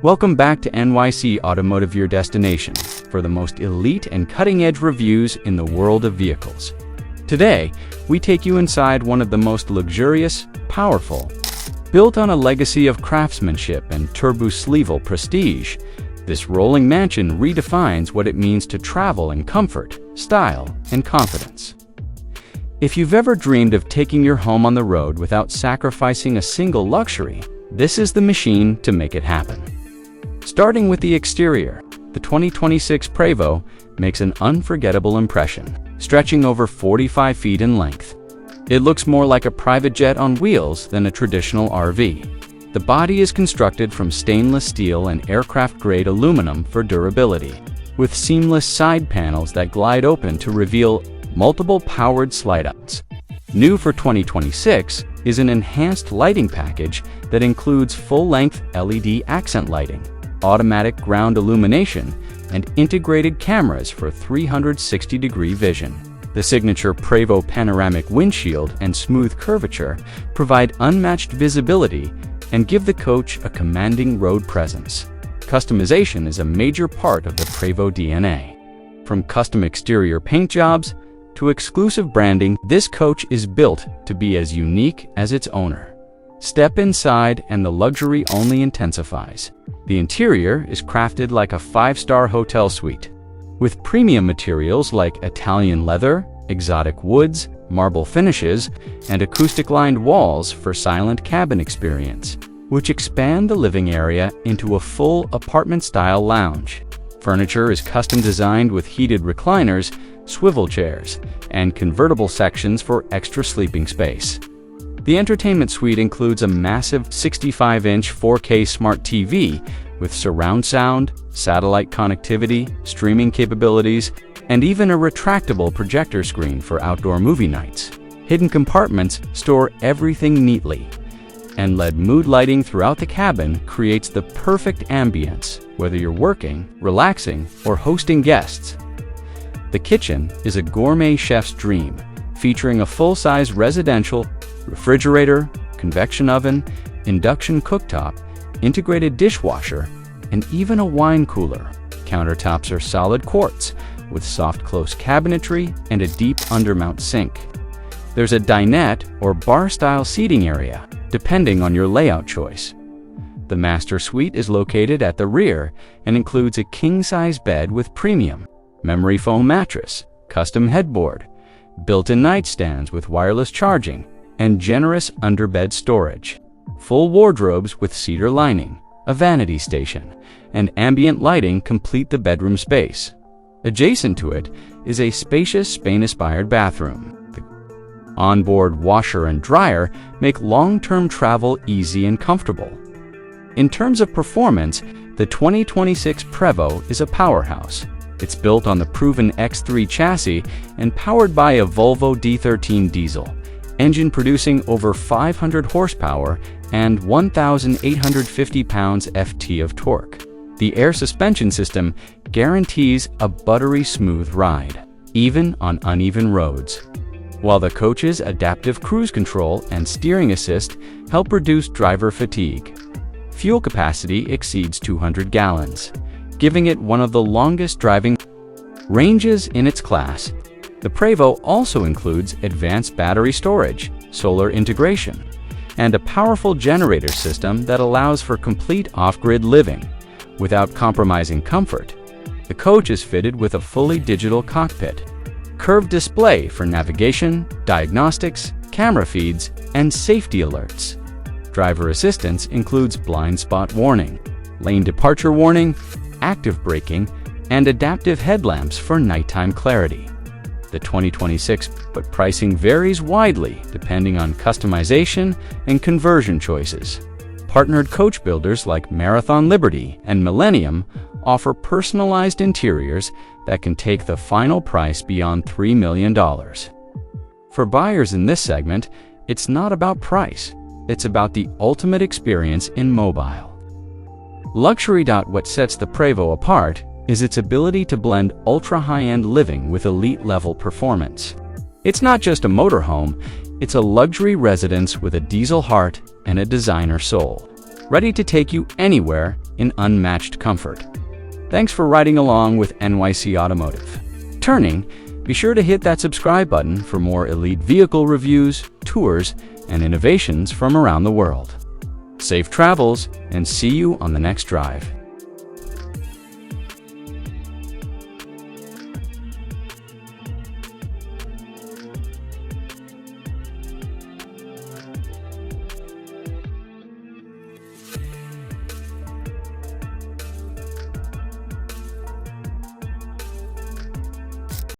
Welcome back to NYC Automotive, your destination for the most elite and cutting-edge reviews in the world of vehicles. Today, we take you inside one of the most luxurious, powerful, built on a legacy of craftsmanship and turbo-sleevel prestige. This rolling mansion redefines what it means to travel in comfort, style, and confidence. If you've ever dreamed of taking your home on the road without sacrificing a single luxury, this is the machine to make it happen. Starting with the exterior, the 2026 Prevost makes an unforgettable impression, stretching over 45 feet in length. It looks more like a private jet on wheels than a traditional RV. The body is constructed from stainless steel and aircraft-grade aluminum for durability, with seamless side panels that glide open to reveal multiple powered slide-outs. New for 2026 is an enhanced lighting package that includes full-length LED accent lighting, automatic ground illumination, and integrated cameras for 360-degree vision. The signature Prevost panoramic windshield and smooth curvature provide unmatched visibility and give the coach a commanding road presence. Customization is a major part of the Prevost DNA. From custom exterior paint jobs to exclusive branding, this coach is built to be as unique as its owner. Step inside and the luxury only intensifies. The interior is crafted like a five-star hotel suite, with premium materials like Italian leather, exotic woods, marble finishes, and acoustic-lined walls for silent cabin experience, which expand the living area into a full apartment-style lounge. Furniture is custom designed with heated recliners, swivel chairs, and convertible sections for extra sleeping space. The entertainment suite includes a massive 65-inch 4K smart TV with surround sound, satellite connectivity, streaming capabilities, and even a retractable projector screen for outdoor movie nights. Hidden compartments store everything neatly, and LED mood lighting throughout the cabin creates the perfect ambience, whether you're working, relaxing, or hosting guests. The kitchen is a gourmet chef's dream, featuring a full-size residential refrigerator, convection oven, induction cooktop, integrated dishwasher, and even a wine cooler. Countertops are solid quartz with soft close cabinetry and a deep undermount sink. There's a dinette or bar-style seating area, depending on your layout choice. The master suite is located at the rear and includes a king-size bed with premium memory foam mattress, custom headboard, built-in nightstands with wireless charging, and generous underbed storage. Full wardrobes with cedar lining, a vanity station, and ambient lighting complete the bedroom space. Adjacent to it is a spacious Spain-inspired bathroom. The onboard washer and dryer make long-term travel easy and comfortable. In terms of performance, the 2026 Prevost is a powerhouse. It's built on the proven X3 chassis and powered by a Volvo D13 diesel engine producing over 500 horsepower and 1,850 pounds-ft of torque. The air suspension system guarantees a buttery smooth ride, even on uneven roads, while the coach's adaptive cruise control and steering assist help reduce driver fatigue. Fuel capacity exceeds 200 gallons, giving it one of the longest driving ranges in its class. The Prevost also includes advanced battery storage, solar integration, and a powerful generator system that allows for complete off-grid living without compromising comfort. The coach is fitted with a fully digital cockpit, curved display for navigation, diagnostics, camera feeds, and safety alerts. Driver assistance includes blind spot warning, lane departure warning, active braking, and adaptive headlamps for nighttime clarity. The 2026 but pricing varies widely depending on customization and conversion choices. Partnered coach builders like Marathon Liberty and Millennium offer personalized interiors that can take the final price beyond $3 million. For buyers in this segment, it's not about price, it's about the ultimate experience in mobile. Luxury. What sets the Prevost apart is its ability to blend ultra-high-end living with elite-level performance. It's not just a motorhome, It's a luxury residence with a diesel heart and a designer soul, ready to take you anywhere in unmatched comfort. Thanks for riding along with NYC Automotive. Turning, be sure to hit that subscribe button for more elite vehicle reviews, tours, and innovations from around the world. Safe travels, and see you on the next drive.